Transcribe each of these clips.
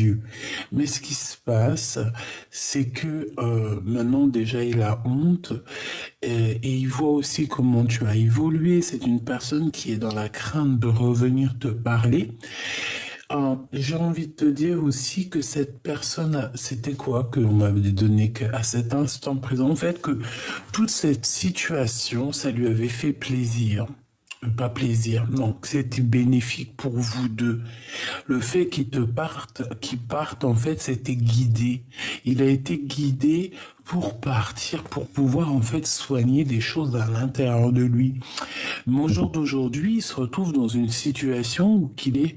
yeux. Mais ce qui se passe, c'est que maintenant déjà il a honte et il voit aussi comment tu as évolué. C'est une personne qui est dans la crainte de revenir te parler. J'ai envie de te dire aussi que cette personne, c'était quoi qu'on m'avait donné à cet instant présent, en fait, que toute cette situation, ça lui avait fait plaisir. Pas plaisir, non, c'était bénéfique pour vous deux. Le fait qu'il parte, en fait, c'était guidé. Il a été guidé pour partir, pour pouvoir, en fait, soigner des choses à l'intérieur de lui. Mais au jour d'aujourd'hui, il se retrouve dans une situation où il est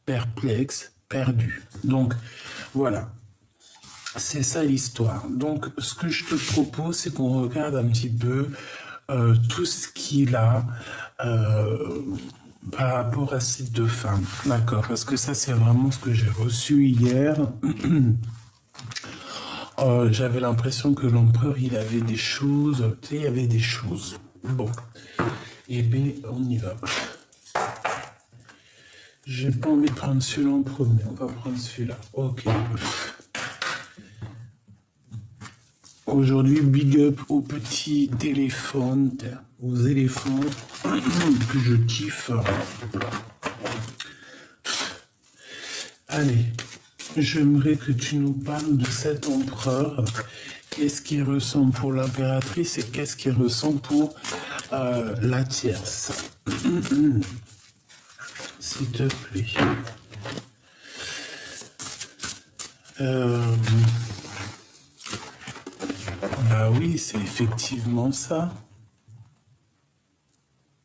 perplexe, perdu. Donc, voilà. C'est ça l'histoire. Donc, ce que je te propose, c'est qu'on regarde un petit peu tout ce qu'il a par rapport à ces deux femmes. D'accord, parce que ça, c'est vraiment ce que j'ai reçu hier. J'avais l'impression que l'empereur, il avait des choses, tu sais, il y avait des choses. Bon, eh bien, on y va. J'ai pas envie de prendre celui-là en premier, on va prendre celui-là. Ok. Aujourd'hui, big up aux petits téléphones, aux éléphants que je kiffe. Allez, j'aimerais que tu nous parles de cet empereur. Qu'est-ce qu'il ressent pour l'impératrice et qu'est-ce qu'il ressent pour la tierce. S'il te plaît. Bah oui, c'est effectivement ça.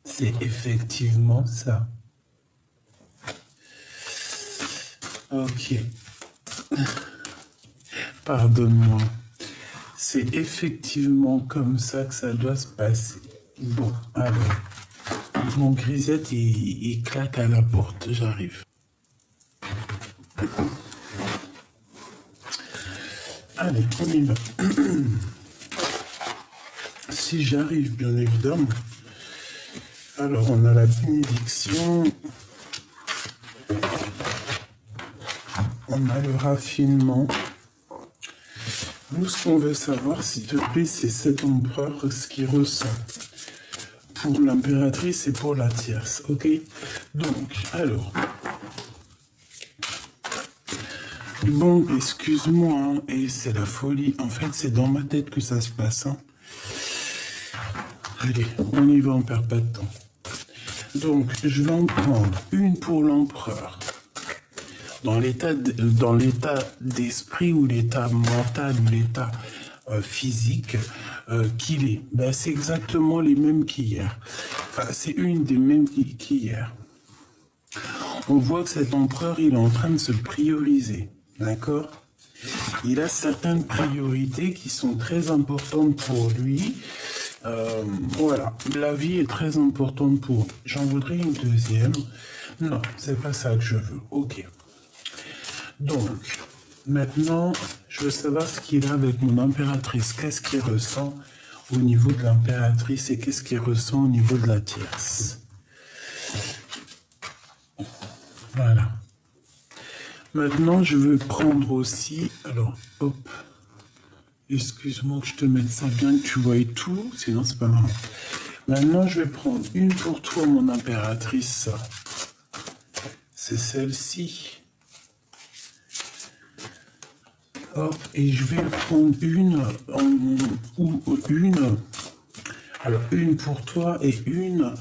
C'est effectivement ça. Ok. Pardonne-moi. C'est effectivement comme ça que ça doit se passer. Bon, alors. Mon grisette, il claque à la porte. J'arrive. Allez, on y va. Si j'arrive, bien évidemment. Alors, on a la bénédiction. On a le raffinement. Nous, ce qu'on veut savoir, s'il te plaît, c'est cet empereur, ce qu'il ressent pour l'impératrice et pour la tierce, ok? Donc, alors... Bon, excuse-moi, hein, et c'est la folie. En fait, c'est dans ma tête que ça se passe. Hein. Allez, on y va, on perd pas de temps. Donc, je vais en prendre une pour l'empereur. Dans l'état d'esprit ou l'état mental ou l'état physique qu'il est, ben, c'est exactement les mêmes qu'hier. Enfin, c'est une des mêmes qu'hier. On voit que cet empereur, il est en train de se prioriser. D'accord? Il a certaines priorités qui sont très importantes pour lui. Voilà, la vie est très importante pour lui. J'en voudrais une deuxième. Non, c'est pas ça que je veux. Ok. Donc, maintenant, je veux savoir ce qu'il a avec mon impératrice. Qu'est-ce qu'il ressent au niveau de l'impératrice et qu'est-ce qu'il ressent au niveau de la tierce. Voilà. Maintenant, je veux prendre aussi... Alors, hop. Excuse-moi que je te mette ça bien, que tu vois tout. Sinon, c'est pas marrant. Maintenant, je vais prendre une pour toi, mon impératrice. C'est celle-ci. Hop. Et je vais prendre une... Alors, une pour toi et une...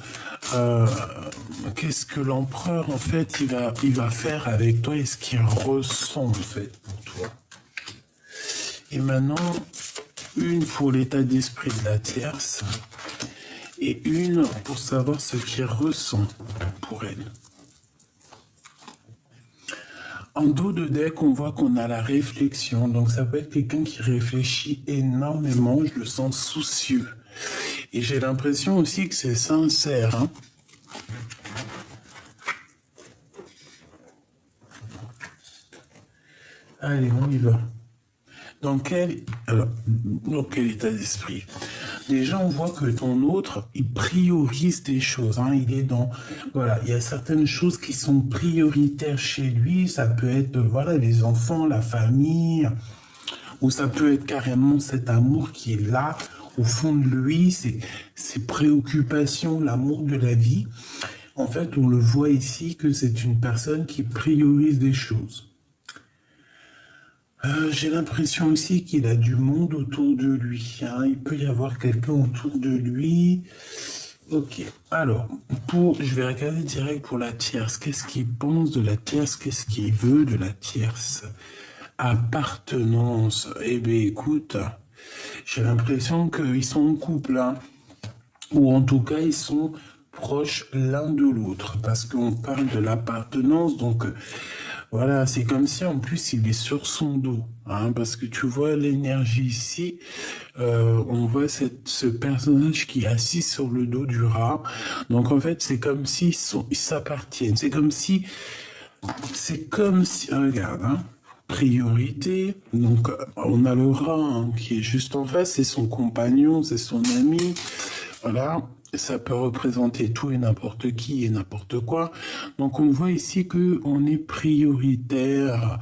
qu'est-ce que l'empereur, en fait, il va faire avec toi et ce qu'il ressent, en fait, pour toi. Et maintenant, une pour l'état d'esprit de la tierce et une pour savoir ce qu'il ressent pour elle. En dos de deck, on voit qu'on a la réflexion. Donc, ça peut être quelqu'un qui réfléchit énormément. Je le sens soucieux. Et j'ai l'impression aussi que c'est sincère. Hein. Allez, on y va. Dans quel état d'esprit? Déjà, on voit que ton autre, il priorise des choses. Hein. Il est dans, voilà, il y a certaines choses qui sont prioritaires chez lui. Ça peut être, voilà, les enfants, la famille, ou ça peut être carrément cet amour qui est là au fond de lui, ses préoccupations, l'amour de la vie. En fait, on le voit ici que c'est une personne qui priorise des choses. J'ai l'impression aussi qu'il a du monde autour de lui. Hein. Il peut y avoir quelqu'un autour de lui. Ok. Alors, je vais regarder direct pour la tierce. Qu'est-ce qu'il pense de la tierce? Qu'est-ce qu'il veut de la tierce? Appartenance. Eh bien, écoute, j'ai l'impression qu'ils sont en couple, hein. Ou en tout cas, ils sont proches l'un de l'autre, parce qu'on parle de l'appartenance, donc voilà, c'est comme si en plus il est sur son dos, hein, parce que tu vois l'énergie ici, on voit ce personnage qui est assis sur le dos du rat, donc en fait c'est comme s'ils ils s'appartiennent, c'est comme si, regarde, hein, priorité, donc on a le rat hein, qui est juste en face, c'est son compagnon, c'est son ami, voilà, ça peut représenter tout et n'importe qui et n'importe quoi. Donc on voit ici que on est prioritaire,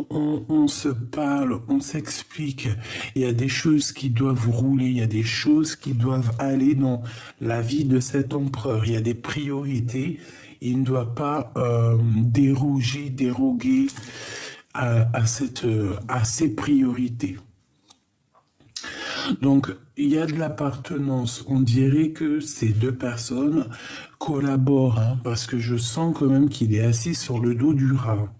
on se parle, on s'explique. Il y a des choses qui doivent rouler, il y a des choses qui doivent aller dans la vie de cet empereur. Il y a des priorités. Il ne doit pas déroguer à ces priorités. Donc, il y a de l'appartenance. On dirait que ces deux personnes collaborent, hein, parce que je sens quand même qu'il est assis sur le dos du rat.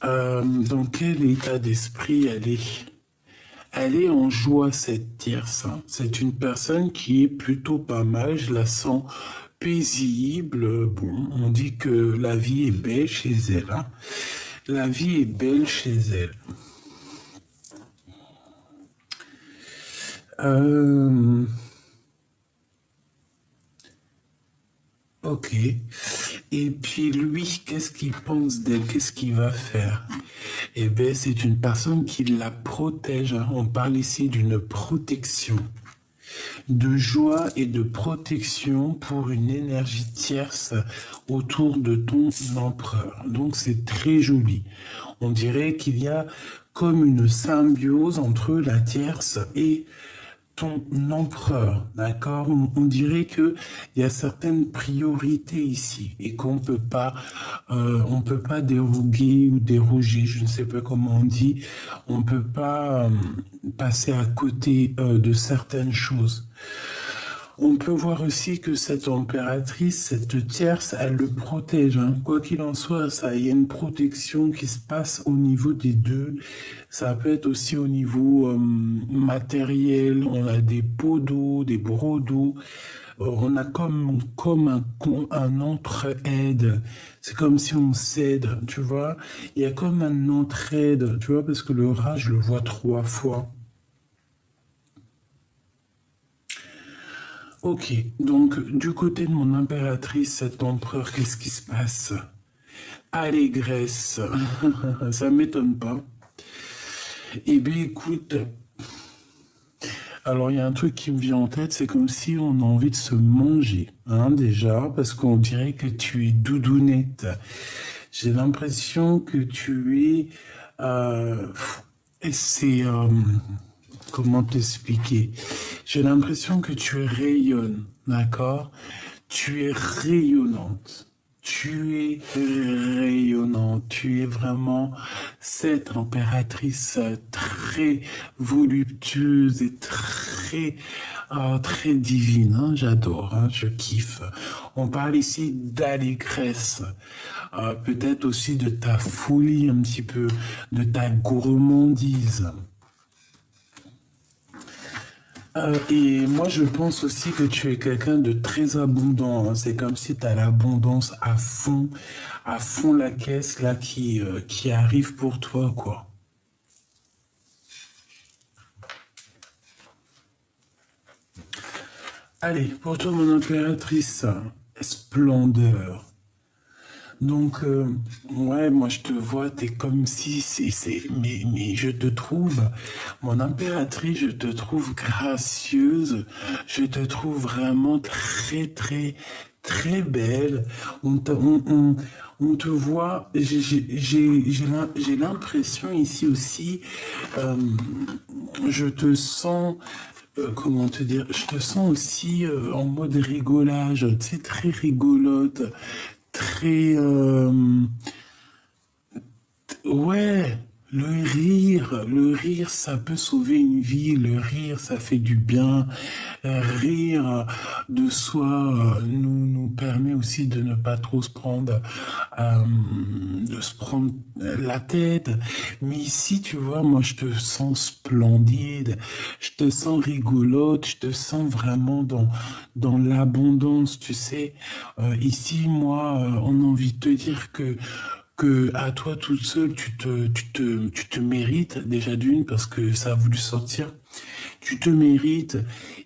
Dans quel état d'esprit elle est? Elle est en joie, cette tierce. Hein. C'est une personne qui est plutôt pas mal. Je la sens paisible. Bon, on dit que la vie est belle chez elle. Hein. La vie est belle chez elle. Ok. Et puis lui, qu'est-ce qu'il pense d'elle? Qu'est-ce qu'il va faire? Eh bien, c'est une personne qui la protège. Hein. On parle ici d'une protection. De joie et de protection pour une énergie tierce autour de ton empereur. Donc c'est très joli. On dirait qu'il y a comme une symbiose entre la tierce et ton empereur, d'accord? On dirait que il y a certaines priorités ici et on peut pas déroguer ou déroger, je ne sais pas comment on dit, on peut pas passer à côté de certaines choses. On peut voir aussi que cette impératrice, cette tierce, elle le protège. Hein. Quoi qu'il en soit, il y a une protection qui se passe au niveau des deux. Ça peut être aussi au niveau matériel. On a des pots d'eau, des brocs d'eau. On a comme un entraide. C'est comme si on s'aide, tu vois. Il y a comme un entraide, tu vois, parce que le rat, je le vois 3 fois. Ok, donc du côté de mon impératrice, cet empereur, qu'est-ce qui se passe? Allégresse, ça m'étonne pas. Eh bien écoute, alors il y a un truc qui me vient en tête, c'est comme si on a envie de se manger, hein, déjà, parce qu'on dirait que tu es doudounette. J'ai l'impression que tu es... c'est... comment t'expliquer? J'ai l'impression que tu rayonnes, d'accord? Tu es rayonnante. Tu es rayonnante. Tu es vraiment cette impératrice très voluptueuse et très divine. Hein, j'adore, hein, je kiffe. On parle ici d'allégresse. Peut-être aussi de ta folie un petit peu, de ta gourmandise. Et moi, je pense aussi que tu es quelqu'un de très abondant. Hein. C'est comme si tu as l'abondance à fond la caisse là qui arrive pour toi, quoi. Allez, pour toi, mon impératrice, splendeur. Donc, ouais, moi je te vois, t'es comme si mais je te trouve, mon impératrice, je te trouve gracieuse, je te trouve vraiment très belle. On te voit, j'ai l'impression ici aussi, euh, je te sens, comment te dire, je te sens aussi en mode rigolage, tu sais, très rigolote, très, ouais, le rire, ça peut sauver une vie, le rire, ça fait du bien. Rire de soi nous permet aussi de ne pas trop se prendre, euh, de se prendre la tête. Mais ici, tu vois, moi, je te sens splendide, je te sens rigolote, je te sens vraiment dans l'abondance, tu sais. Ici, moi, on a envie de te dire que à toi toute seule, tu te mérites déjà d'une parce que ça a voulu sortir. Tu te mérites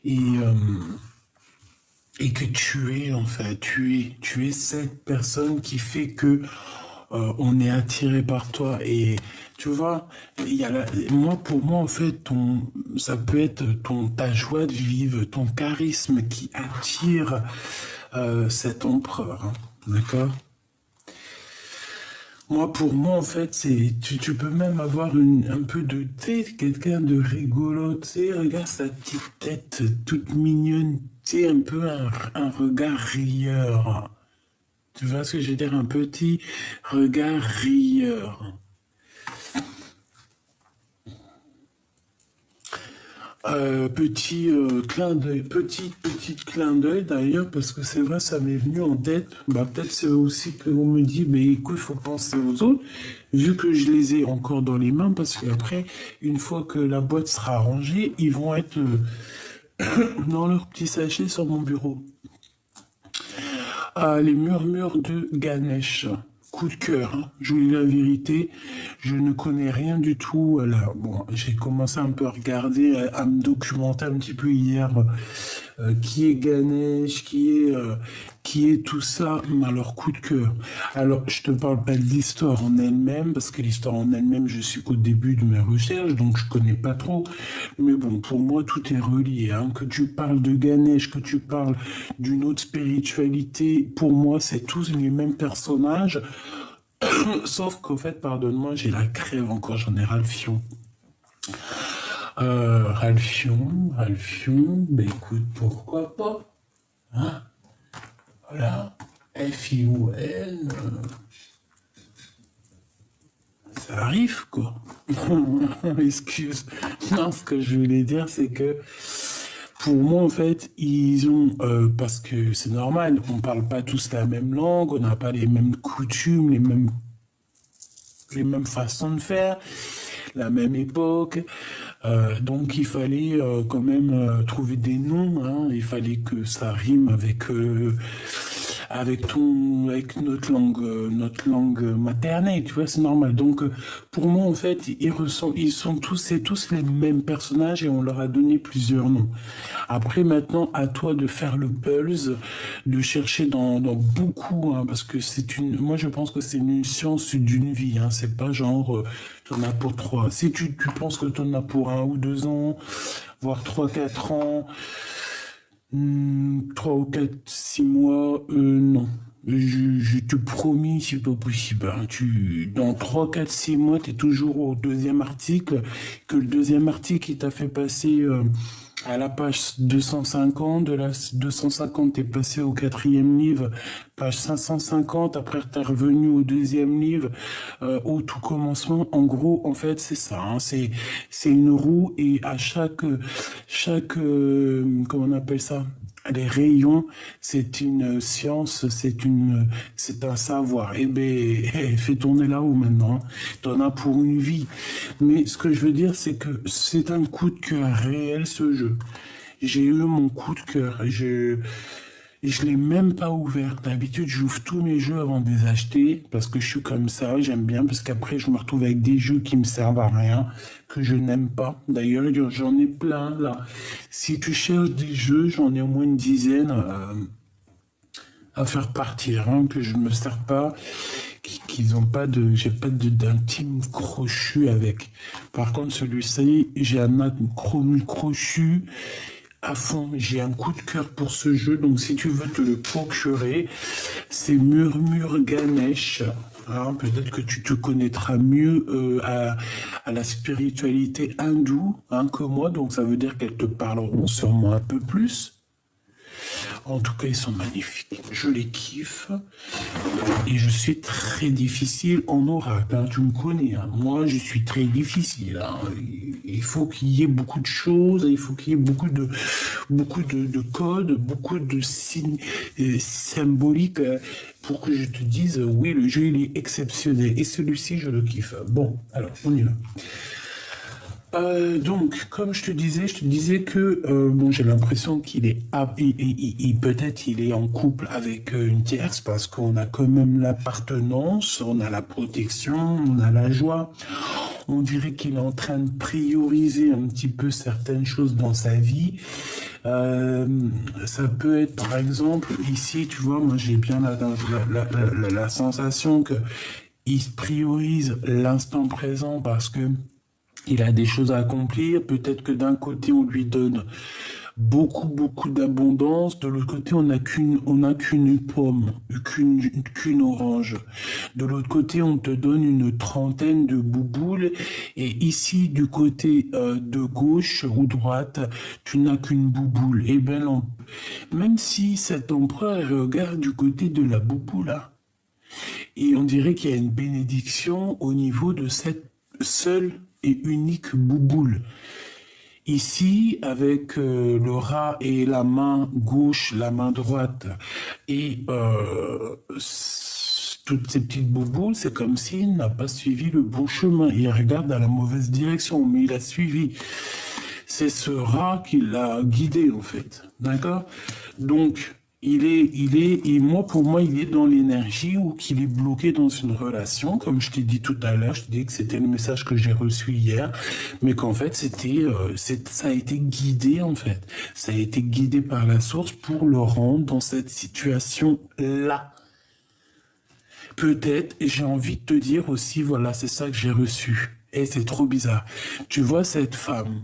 et, euh, et que tu es en fait, tu es cette personne qui fait que on est attiré par toi et tu vois, moi pour moi en fait ça peut être ta joie de vivre, ton charisme qui attire cet empereur, hein. D'accord? Moi, pour moi, en fait, tu peux même avoir un peu de tête, quelqu'un de rigolo, tu sais, regarde sa petite tête toute mignonne, tu sais, un peu un regard rieur. Tu vois ce que je veux dire? Un petit regard rieur. Petit clin d'œil d'ailleurs, parce que c'est vrai, ça m'est venu en tête. Bah, peut-être c'est aussi qu'on me dit, mais écoute, il faut penser aux autres, vu que je les ai encore dans les mains, parce qu'après, une fois que la boîte sera rangée, ils vont être dans leur petit sachet sur mon bureau. Ah, les murmures de Ganesh. Coup de cœur, hein. Je vous dis la vérité, je ne connais rien du tout. Là, bon, j'ai commencé un peu à regarder, à me documenter un petit peu hier, qui est Ganesh, qui est tout ça, mais alors coup de cœur. Alors, je te parle pas de l'histoire en elle-même, parce que l'histoire en elle-même, je suis qu'au début de mes recherches, donc je connais pas trop. Mais bon, pour moi, tout est relié, hein. Que tu parles de Ganesh, que tu parles d'une autre spiritualité, pour moi, c'est tous les mêmes personnages. Sauf qu'au fait, pardonne-moi, j'ai la crève encore, j'en ai ras le fion. Ras le fion, ben écoute, pourquoi pas, hein? Voilà, F-I-O-N, ça arrive, quoi. Excuse. Non, ce que je voulais dire, c'est que pour moi, en fait, ils ont, parce que c'est normal, on parle pas tous la même langue, on n'a pas les mêmes coutumes, les mêmes façons de faire, la même époque. Donc il fallait quand même trouver des noms, hein. Il fallait que ça rime avec notre langue maternelle, tu vois, c'est normal. Donc pour moi en fait, ils sont tous et tous les mêmes personnages et on leur a donné plusieurs noms. Après maintenant, à toi de faire le pulse, de chercher dans beaucoup, hein, parce que moi je pense que c'est une science d'une vie, hein. C'est pas genre t'en as pour trois. Si tu penses que t'en as pour 1 ou 2 ans, voire 3, 4 ans. 3 ou 4, 6 mois, non. Je te promis, c'est pas possible, hein. Dans 3, 4, 6 mois, tu es toujours au deuxième article, que le deuxième article, il t'a fait passer à la page 250, de la 250, t'es passé au quatrième livre, page 550, après t'es revenu au deuxième livre, au tout commencement. En gros, en fait, c'est ça, hein. C'est une roue et à comment on appelle ça? Les rayons, c'est une science, c'est un savoir. Eh ben, fais tourner là-haut maintenant, hein. T'en as pour une vie. Mais ce que je veux dire, c'est que c'est un coup de cœur réel, ce jeu. J'ai eu mon coup de cœur. Je l'ai même pas ouvert. D'habitude, j'ouvre tous mes jeux avant de les acheter parce que je suis comme ça. J'aime bien parce qu'après, je me retrouve avec des jeux qui me servent à rien, que je n'aime pas. D'ailleurs, j'en ai plein là. Si tu cherches des jeux, j'en ai au moins une dizaine. à faire partir, hein, que je me sers pas, qu'ils ont pas de, j'ai pas d'intime crochu avec. Par contre, celui-ci, j'ai un intime crochu à fond. J'ai un coup de cœur pour ce jeu, donc si tu veux te le procurer, c'est Murmure Ganesh. Hein, peut-être que tu te connaîtras mieux à la spiritualité hindoue, hein, que moi, donc ça veut dire qu'elles te parleront sûrement un peu plus. En tout cas, ils sont magnifiques. Je les kiffe. Et je suis très difficile en oracle. Hein. Tu me connais. Hein. Moi, je suis très difficile. Hein. Il faut qu'il y ait beaucoup de choses. Il faut qu'il y ait beaucoup de codes, beaucoup de signes symboliques pour que je te dise oui, le jeu, il est exceptionnel. Et celui-ci, je le kiffe. Bon, alors, on y va. Donc, comme je te disais que bon, j'ai l'impression qu'il est peut-être il est en couple avec une tierce parce qu'on a quand même l'appartenance, on a la protection, on a la joie. On dirait qu'il est en train de prioriser un petit peu certaines choses dans sa vie. Ça peut être, par exemple, ici, tu vois, moi j'ai bien la sensation que il priorise l'instant présent parce que il a des choses à accomplir. Peut-être que d'un côté, on lui donne beaucoup d'abondance. De l'autre côté, on n'a qu'une pomme, qu'une orange. De l'autre côté, on te donne une trentaine de bouboules. Et ici, du côté de gauche ou droite, tu n'as qu'une bouboule. Et ben non. Même si cet empereur regarde du côté de la bouboule, là, et on dirait qu'il y a une bénédiction au niveau de cette seule et unique bouboule. Ici, avec le rat et la main gauche, la main droite, et toutes ces petites bouboules, c'est comme s'il n'a pas suivi le bon chemin. Il regarde dans la mauvaise direction, mais il a suivi. C'est ce rat qui l'a guidé, en fait. D'accord? Donc, et moi, pour moi, il est dans l'énergie ou qu'il est bloqué dans une relation. Comme je t'ai dit tout à l'heure, je t'ai dit que c'était le message que j'ai reçu hier, mais qu'en fait, ça a été guidé, en fait. Ça a été guidé par la source pour le rendre dans cette situation-là. Peut-être, et j'ai envie de te dire aussi, voilà, c'est ça que j'ai reçu. Et c'est trop bizarre. Tu vois, cette femme,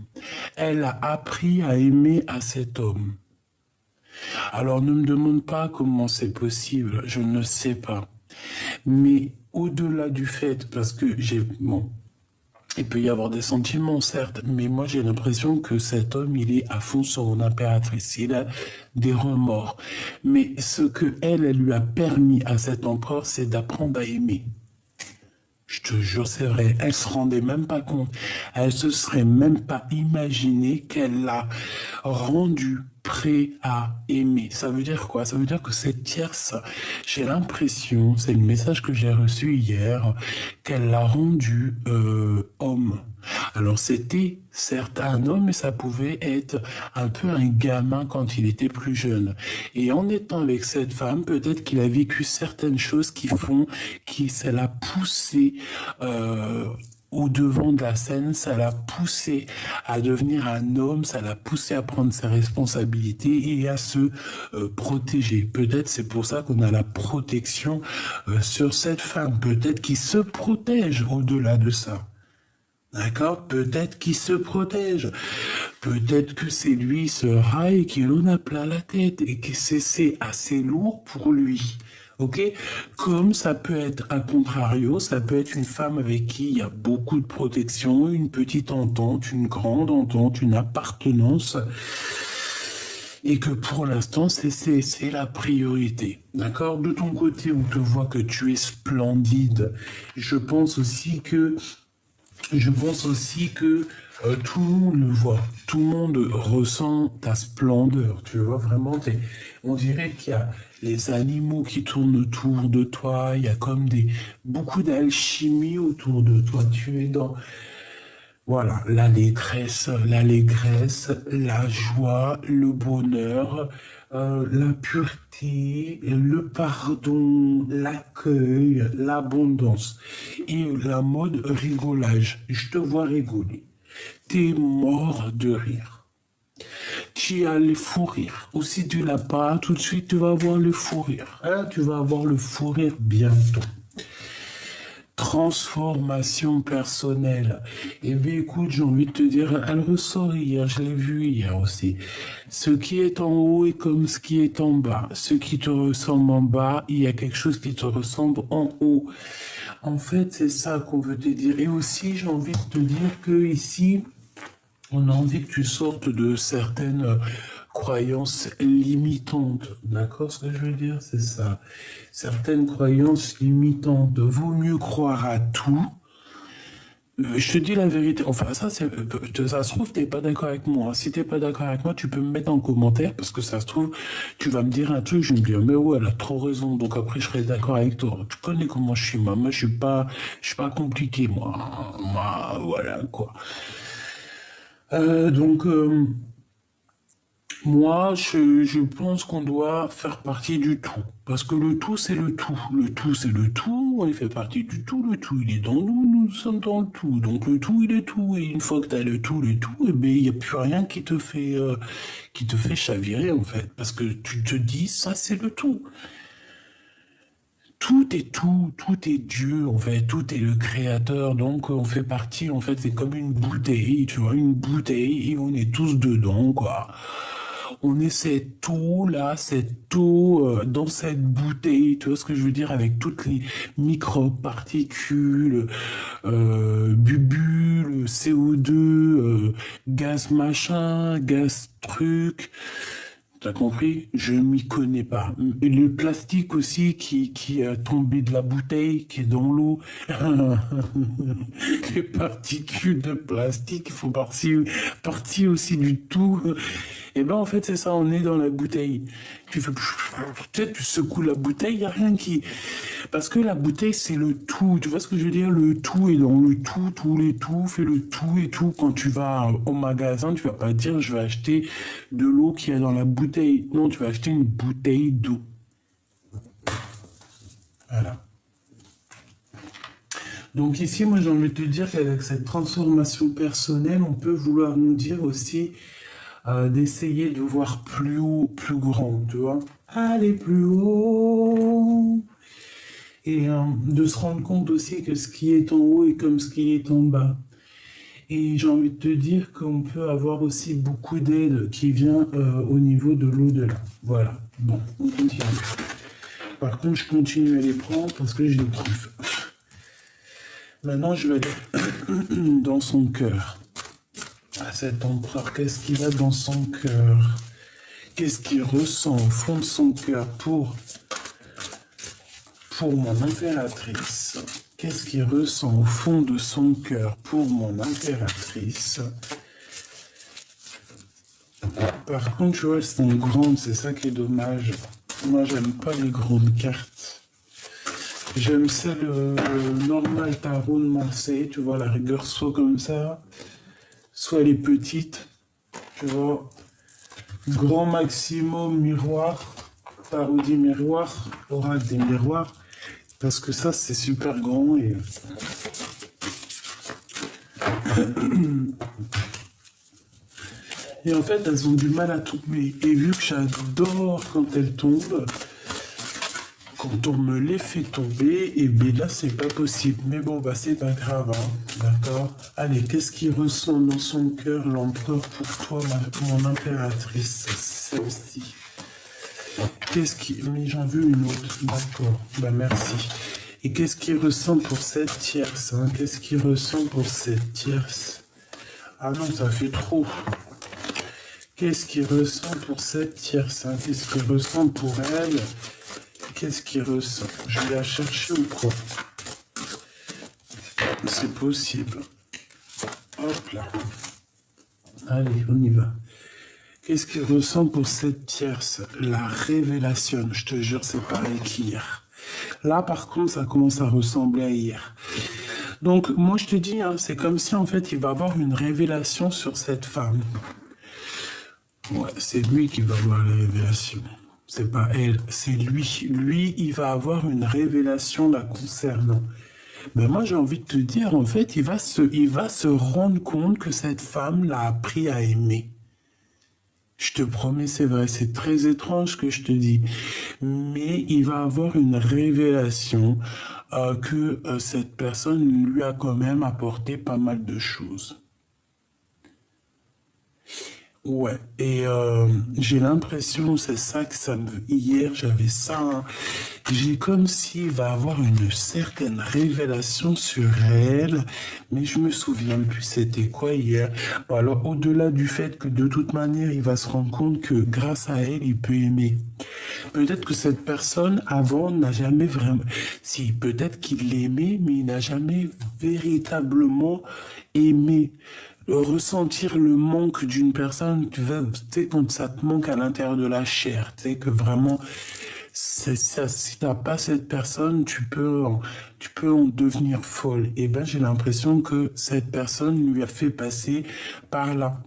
elle a appris à aimer à cet homme. Alors ne me demande pas comment c'est possible, je ne sais pas. Mais au-delà du fait, parce que bon, il peut y avoir des sentiments, certes, mais moi j'ai l'impression que cet homme, il est à fond sur son impératrice, il a des remords. Mais ce que elle lui a permis à cet empereur, c'est d'apprendre à aimer. Je te jure, c'est vrai, elle se rendait même pas compte. Elle se serait même pas imaginé qu'elle l'a rendu prêt à aimer. Ça veut dire quoi? Ça veut dire que cette tierce, j'ai l'impression, c'est le message que j'ai reçu hier, qu'elle l'a rendu homme. Alors c'était certes un homme, mais ça pouvait être un peu un gamin quand il était plus jeune. Et en étant avec cette femme, peut-être qu'il a vécu certaines choses qui ça l'a poussé au devant de la scène, ça l'a poussé à devenir un homme, ça l'a poussé à prendre ses responsabilités et à se protéger. Peut-être c'est pour ça qu'on a la protection sur cette femme. Peut-être qu'il se protège au-delà de ça. D'accord? Peut-être qu'il se protège. Peut-être que c'est lui, ce rail, qui en a plein la tête et que c'est assez lourd pour lui. Ok? Comme ça peut être à contrario, ça peut être une femme avec qui il y a beaucoup de protection, une petite entente, une grande entente, une appartenance. Et que pour l'instant, c'est la priorité. D'accord? De ton côté, on te voit que tu es splendide. Je pense aussi que tout le monde le voit, tout le monde ressent ta splendeur, tu vois, vraiment, on dirait qu'il y a les animaux qui tournent autour de toi, il y a comme beaucoup d'alchimie autour de toi, tu es dans, voilà, l'allégresse, la joie, le bonheur, la pureté, le pardon, l'accueil, l'abondance et la mode rigolage. Je te vois rigoler. T'es mort de rire. tu as le fou rire. Ou si tu l'as pas, tout de suite, tu vas avoir le fou rire. Hein, tu vas avoir le fou rire bientôt. Transformation personnelle. Eh bien, écoute, j'ai envie de te dire, elle ressort hier, je l'ai vu hier aussi. Ce qui est en haut est comme ce qui est en bas. Ce qui te ressemble en bas, il y a quelque chose qui te ressemble en haut. En fait, c'est ça qu'on veut te dire. Et aussi, j'ai envie de te dire que ici, on a envie que tu sortes de certaines croyances limitantes. D'accord? Ce que je veux dire, c'est ça. Certaines croyances limitantes. Vaut mieux croire à tout. Je te dis la vérité. Enfin, ça se trouve, t'es pas d'accord avec moi. Si t'es pas d'accord avec moi, tu peux me mettre en commentaire parce que ça se trouve, tu vas me dire un truc, je vais me dire, mais ouais, elle a trop raison. Donc après, je serai d'accord avec toi. Tu connais comment je suis, moi. Moi, je suis pas compliqué, moi. Moi, voilà, quoi. Donc, moi, je pense qu'on doit faire partie du tout. Parce que le tout, c'est le tout. Le tout, c'est le tout. On fait partie du tout. Le tout, il est dans nous. Nous sommes dans le tout. Donc, le tout, il est tout. Et une fois que tu as le tout, eh bien, il n'y a plus rien qui te fait chavirer, en fait. Parce que tu te dis, ça, c'est le tout. Tout est tout, tout est Dieu, en fait, tout est le créateur, donc on fait partie, en fait, c'est comme une bouteille, tu vois, une bouteille, et on est tous dedans, quoi. On est cette eau-là, cette eau dans cette bouteille, tu vois ce que je veux dire, avec toutes les micro-particules, bulles, CO2, gaz machin, gaz truc. T'as compris? Je m'y connais pas. Et le plastique aussi qui est tombé de la bouteille, qui est dans l'eau. Les particules de plastique font partie aussi du tout. Et ben en fait c'est ça, on est dans la bouteille. Tu fais peut-être tu secoues la bouteille, il n'y a rien qui. Parce que la bouteille c'est le tout. Tu vois ce que je veux dire? Le tout est dans le tout, tous les tout, fais le tout et tout. Quand tu vas au magasin, tu vas pas dire je vais acheter de l'eau qui est dans la bouteille. Non, tu vas acheter une bouteille d'eau. Voilà. Donc ici, moi j'ai envie de te dire qu'avec cette transformation personnelle, on peut vouloir nous dire aussi d'essayer de voir plus haut, plus grand, tu vois. Aller plus haut. Et de se rendre compte aussi que ce qui est en haut est comme ce qui est en bas. Et j'ai envie de te dire qu'on peut avoir aussi beaucoup d'aide qui vient au niveau de l'au-delà. Voilà. Bon, on continue. Par contre, je continue à les prendre parce que je les kiffe. Maintenant, je vais aller dans son cœur. À cet empereur, qu'est-ce qu'il a dans son cœur? Qu'est-ce qu'il ressent au fond de son cœur pour mon impératrice? Qu'est-ce qu'il ressent au fond de son cœur pour mon impératrice? Par contre, tu vois, elles sont grandes, c'est ça qui est dommage. Moi, j'aime pas les grandes cartes. J'aime celle normal tarot de Marseille, tu vois, la rigueur soit comme ça, soit les petites, tu vois. Grand maximum miroir, parodie miroir, oracle des miroirs, parce que ça c'est super grand et et en fait elles ont du mal à tomber. Et vu que j'adore quand elles tombent, quand on me les fait tomber, et bien là c'est pas possible. Mais bon bah c'est pas grave, hein, d'accord. Allez, qu'est-ce qui ressent dans son cœur l'empereur pour toi, mon impératrice? C'est ça aussi. Qu'est-ce qui... Mais j'en veux une autre. D'accord. Bah merci. Et qu'est-ce qu'il ressent pour cette tierce, hein? Qu'est-ce qu'il ressent pour cette tierce? Ah non, ça fait trop. Qu'est-ce qu'il ressent pour cette tierce, hein? Qu'est-ce qu'il ressent pour elle? Qu'est-ce qu'il ressent? Je vais la chercher ou quoi? C'est possible. Hop là. Allez, on y va. Qu'est-ce qu'il ressent pour cette tierce? La révélation, je te jure, c'est pareil qu'hier. Là, par contre, ça commence à ressembler à hier. Donc, moi, je te dis, hein, c'est comme si, en fait, il va avoir une révélation sur cette femme. Ouais, c'est lui qui va avoir la révélation. C'est pas elle, c'est lui. Lui, il va avoir une révélation la concernant. Ben moi, j'ai envie de te dire, en fait, il va se rendre compte que cette femme l'a appris à aimer. Je te promets, c'est vrai, c'est très étrange ce que je te dis. Mais il va avoir une révélation que cette personne lui a quand même apporté pas mal de choses. Ouais, et j'ai l'impression, c'est ça que ça me... Hier, j'avais ça, hein. J'ai comme s'il va avoir une certaine révélation sur elle, mais je me souviens plus c'était quoi hier. Bon, alors, au-delà du fait que de toute manière, il va se rendre compte que grâce à elle, il peut aimer. Peut-être que cette personne, avant, n'a jamais vraiment... Si, peut-être qu'il l'aimait, mais il n'a jamais véritablement aimé. Ressentir le manque d'une personne, tu sais, quand ça te manque à l'intérieur de la chair, tu sais, que vraiment, ça, si t'as pas cette personne, tu peux en devenir folle. Et ben, j'ai l'impression que cette personne lui a fait passer par là.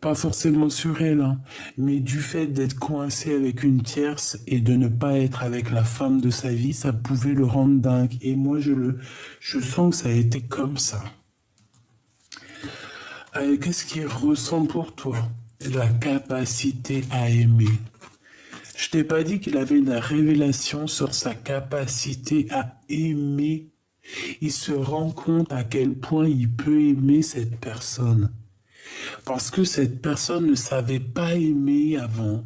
Pas forcément sur elle, hein, mais du fait d'être coincé avec une tierce et de ne pas être avec la femme de sa vie, ça pouvait le rendre dingue. Et moi, je sens que ça a été comme ça. Qu'est-ce qu'il ressent pour toi? La capacité à aimer. Je t'ai pas dit qu'il avait une révélation sur sa capacité à aimer. Il se rend compte à quel point il peut aimer cette personne. Parce que cette personne ne savait pas aimer avant.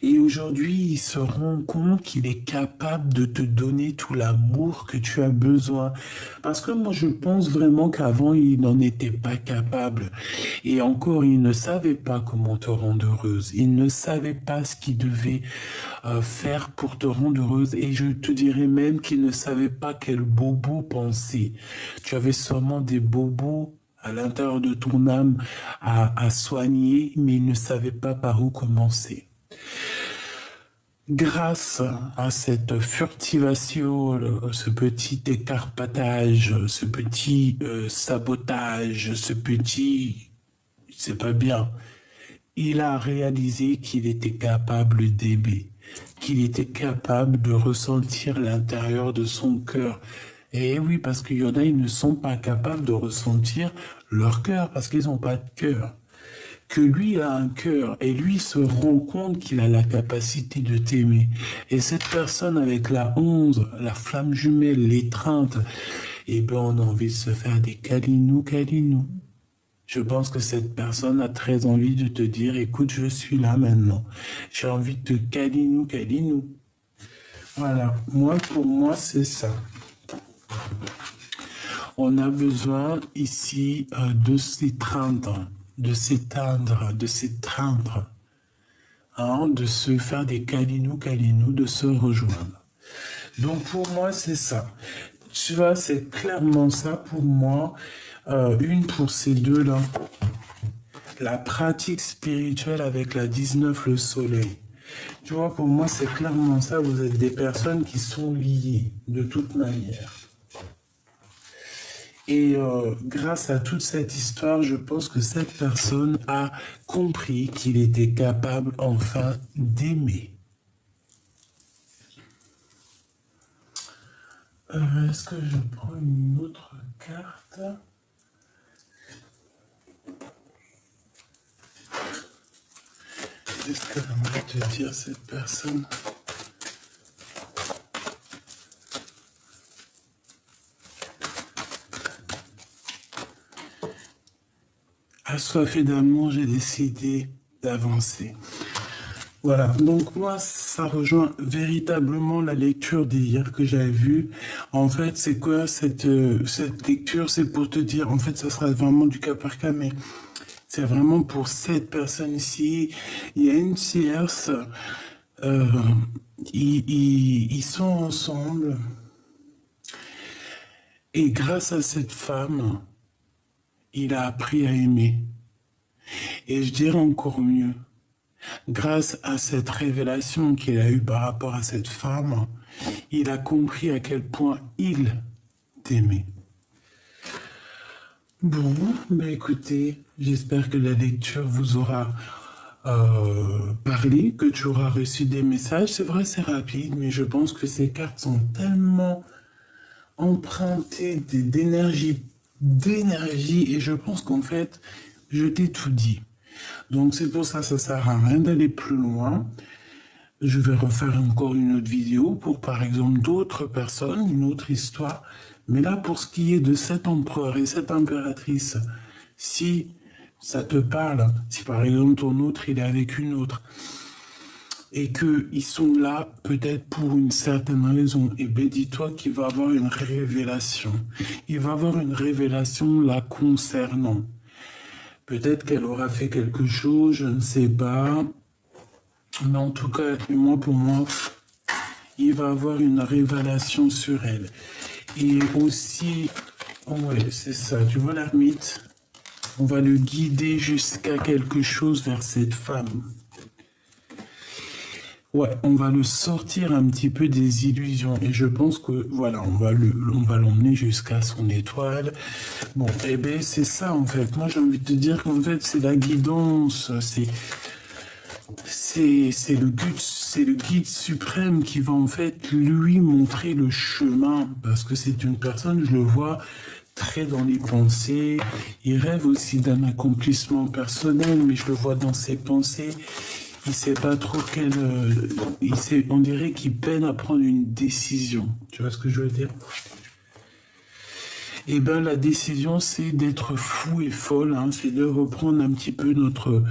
Et aujourd'hui, il se rend compte qu'il est capable de te donner tout l'amour que tu as besoin. Parce que moi, je pense vraiment qu'avant, il n'en était pas capable. Et encore, il ne savait pas comment te rendre heureuse. Il ne savait pas ce qu'il devait faire pour te rendre heureuse. Et je te dirais même qu'il ne savait pas quel bobo penser. Tu avais sûrement des bobos à l'intérieur de ton âme à soigner, mais il ne savait pas par où commencer. Grâce à cette furtivation, ce petit écarpatage, ce petit sabotage, ce petit, c'est pas bien, il a réalisé qu'il était capable d'aimer, qu'il était capable de ressentir l'intérieur de son cœur. Et oui, parce qu'il y en a, ils ne sont pas capables de ressentir leur cœur parce qu'ils n'ont pas de cœur. Que lui a un cœur et lui se rend compte qu'il a la capacité de t'aimer. Et cette personne avec la 11, la flamme jumelle, l'étreinte, eh ben on a envie de se faire des câlinous, câlinous. Je pense que cette personne a très envie de te dire, écoute, je suis là maintenant. J'ai envie de te câlinou, câlinou. Voilà, moi, pour moi, c'est ça. On a besoin ici de s'étreindre, de s'éteindre, de s'étreindre, hein, de se faire des câlinous, câlinous, de se rejoindre. Donc pour moi, c'est ça. Tu vois, c'est clairement ça pour moi. Une pour ces deux-là. La pratique spirituelle avec la 19, le soleil. Tu vois, pour moi, c'est clairement ça. Vous êtes des personnes qui sont liées de toute manière. Et grâce à toute cette histoire, je pense que cette personne a compris qu'il était capable enfin d'aimer. Est-ce que je prends une autre carte? Qu'est-ce qu'elle aimerait te dire, cette personne? Assoiffé d'amour, j'ai décidé d'avancer. Voilà, donc moi, ça rejoint véritablement la lecture d'hier que j'avais vue. En fait, c'est quoi cette lecture? C'est pour te dire, en fait, ça sera vraiment du cas par cas, mais c'est vraiment pour cette personne ici. Il y a une tierce, euh, ils sont ensemble, et grâce à cette femme, il a appris à aimer. Et je dirais encore mieux, grâce à cette révélation qu'il a eue par rapport à cette femme, il a compris à quel point il t'aimait. Bon, ben écoutez, j'espère que la lecture vous aura parlé, que tu auras reçu des messages. C'est vrai, c'est rapide, mais je pense que ces cartes sont tellement empruntées d'énergie, et je pense qu'en fait, je t'ai tout dit. Donc c'est pour ça, ça sert à rien d'aller plus loin. Je vais refaire encore une autre vidéo pour, par exemple, d'autres personnes, une autre histoire. Mais là, pour ce qui est de cet empereur et cette impératrice, si ça te parle, si par exemple ton autre, il est avec une autre, et qu'ils sont là peut-être pour une certaine raison, et bien dis-toi qu'il va avoir une révélation. Il va avoir une révélation la concernant. Peut-être qu'elle aura fait quelque chose, je ne sais pas. Mais en tout cas, moi, pour moi, il va avoir une révélation sur elle. Et aussi, ouais, c'est ça, tu vois l'ermite, on va le guider jusqu'à quelque chose vers cette femme. Ouais, on va le sortir un petit peu des illusions. Et je pense que, voilà, on va l'emmener jusqu'à son étoile. Bon, eh bien, c'est ça, en fait. Moi, j'ai envie de te dire qu'en fait, c'est la guidance, c'est le guide suprême qui va en fait lui montrer le chemin, parce que c'est une personne, je le vois, très dans les pensées. Il rêve aussi d'un accomplissement personnel, mais je le vois dans ses pensées. Il sait pas trop on dirait qu'il peine à prendre une décision. Tu vois ce que je veux dire? Eh bien, la décision, c'est d'être fou et folle, hein, c'est de reprendre un petit peu notre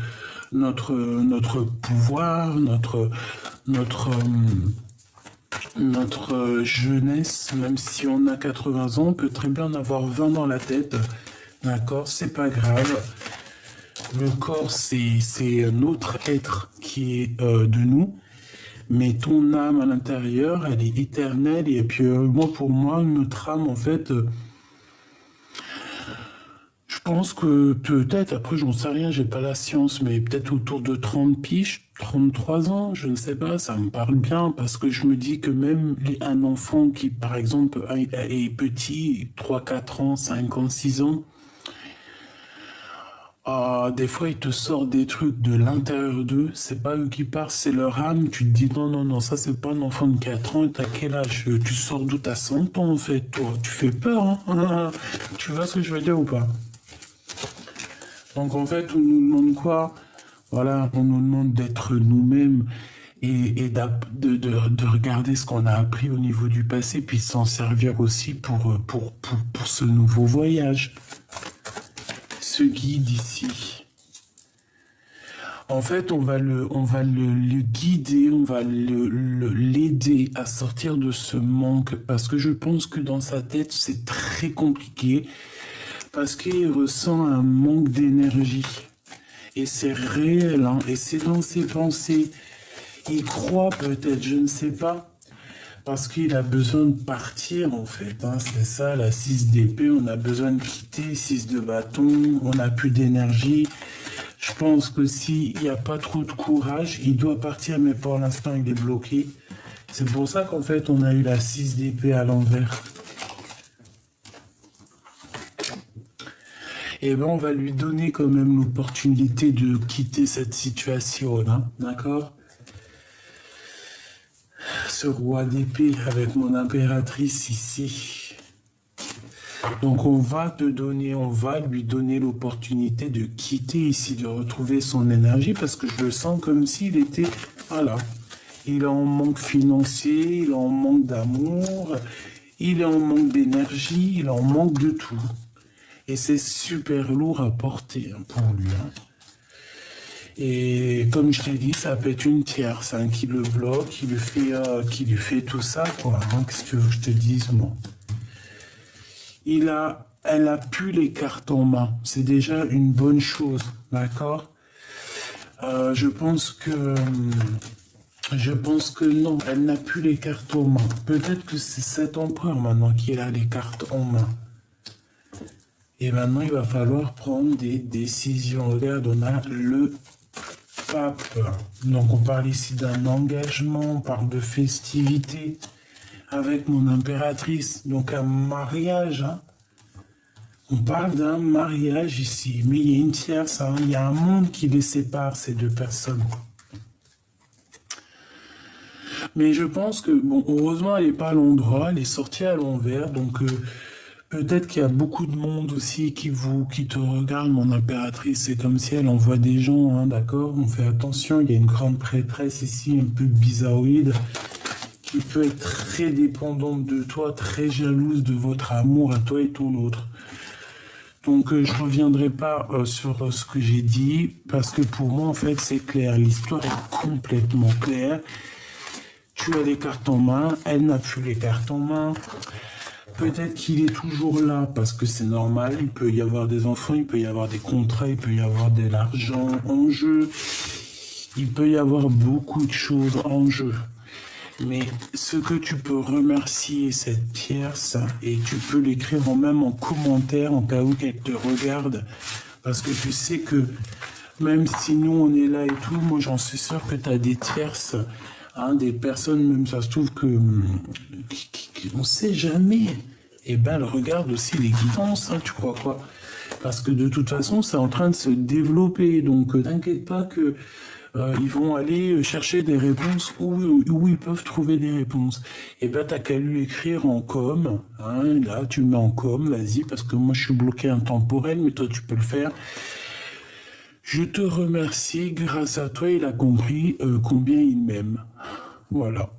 pouvoir, notre jeunesse, même si on a 80 ans, on peut très bien en avoir 20 dans la tête. D'accord, c'est pas grave. Le corps, c'est un autre être qui est de nous. Mais ton âme à l'intérieur, elle est éternelle. Et puis, moi, pour moi, notre âme, en fait, je pense que peut-être, après, j'en sais rien, j'ai pas la science, mais peut-être autour de 30 piges, 33 ans, je ne sais pas, ça me parle bien, parce que je me dis que même un enfant qui, par exemple, est petit, 3 4 ans, 5 ans, 6 ans, des fois, ils te sortent des trucs de l'intérieur d'eux, c'est pas eux qui parlent, c'est leur âme. Tu te dis non, non, non, ça c'est pas un enfant de 4 ans, t'as quel âge? Tu sors d'où? T'as 100 ans en fait, toi. Tu fais peur, hein? Tu vois ce que je veux dire ou pas? Donc en fait, on nous demande quoi? Voilà, on nous demande d'être nous-mêmes et de regarder ce qu'on a appris au niveau du passé, puis s'en servir aussi pour ce nouveau voyage, ce guide ici. En fait, on va le guider, on va l'aider à sortir de ce manque, parce que je pense que dans sa tête, c'est très compliqué, parce qu'il ressent un manque d'énergie. Et c'est réel, hein, et c'est dans ses pensées. Il croit peut-être, je ne sais pas, parce qu'il a besoin de partir, en fait. Hein, c'est ça, la 6 d'épée, on a besoin de quitter, 6 de bâton, on n'a plus d'énergie. Je pense que s'il n'y a pas trop de courage, il doit partir, mais pour l'instant, il est bloqué. C'est pour ça qu'en fait, on a eu la 6 d'épée à l'envers. Et ben, on va lui donner quand même l'opportunité de quitter cette situation, hein, d'accord? Ce roi d'épée avec mon impératrice ici. Donc on va lui donner l'opportunité de quitter ici, de retrouver son énergie, parce que je le sens comme s'il était, voilà, il est en manque financier, il est en manque d'amour, il est en manque d'énergie, il est en manque de tout. Et c'est super lourd à porter, hein, pour lui. Hein. Et comme je t'ai dit, ça peut être une tierce, hein, qui le bloque, qui lui fait tout ça, quoi. Hein, qu'est-ce que tu veux que je te dise, moi? Elle a plus les cartes en main. C'est déjà une bonne chose, d'accord? Je pense que non, elle n'a plus les cartes en main. Peut-être que c'est cet empereur maintenant qui a les cartes en main. Et maintenant, il va falloir prendre des décisions. Regarde, on a le pape. Donc, on parle ici d'un engagement, on parle de festivité avec mon impératrice. Donc, un mariage. Hein. On parle d'un mariage ici. Mais il y a une tierce. Hein. Il y a un monde qui les sépare, ces deux personnes. Mais je pense que, bon, heureusement, elle n'est pas à l'endroit. Elle est sortie à l'envers. Donc, Peut-être qu'il y a beaucoup de monde aussi qui te regarde, mon impératrice. C'est comme si elle envoie des gens, hein, d'accord? On fait attention, il y a une grande prêtresse ici, un peu bizarroïde, qui peut être très dépendante de toi, très jalouse de votre amour à toi et ton autre. Donc je reviendrai pas sur ce que j'ai dit, parce que pour moi, en fait, c'est clair. L'histoire est complètement claire. Tu as les cartes en main, elle n'a plus les cartes en main. Peut-être qu'il est toujours là parce que c'est normal, il peut y avoir des enfants, il peut y avoir des contrats, il peut y avoir de l'argent en jeu, il peut y avoir beaucoup de choses en jeu. Mais ce que tu peux remercier cette tierce, et tu peux l'écrire même en commentaire en cas où qu'elle te regarde, parce que tu sais que même si nous on est là et tout, moi j'en suis sûr que tu as des tierces, hein, des personnes, même ça se trouve que on sait jamais. Et ben elle regarde aussi les guidances, hein, tu crois quoi? Parce que de toute façon c'est en train de se développer, donc t'inquiète pas que ils vont aller chercher des réponses où ils peuvent trouver des réponses. Et ben t'as qu'à lui écrire en com, hein, là tu mets en com, vas-y, parce que moi je suis bloqué intemporel, mais toi tu peux le faire. Je te remercie, grâce à toi il a compris combien il m'aime. Voilà.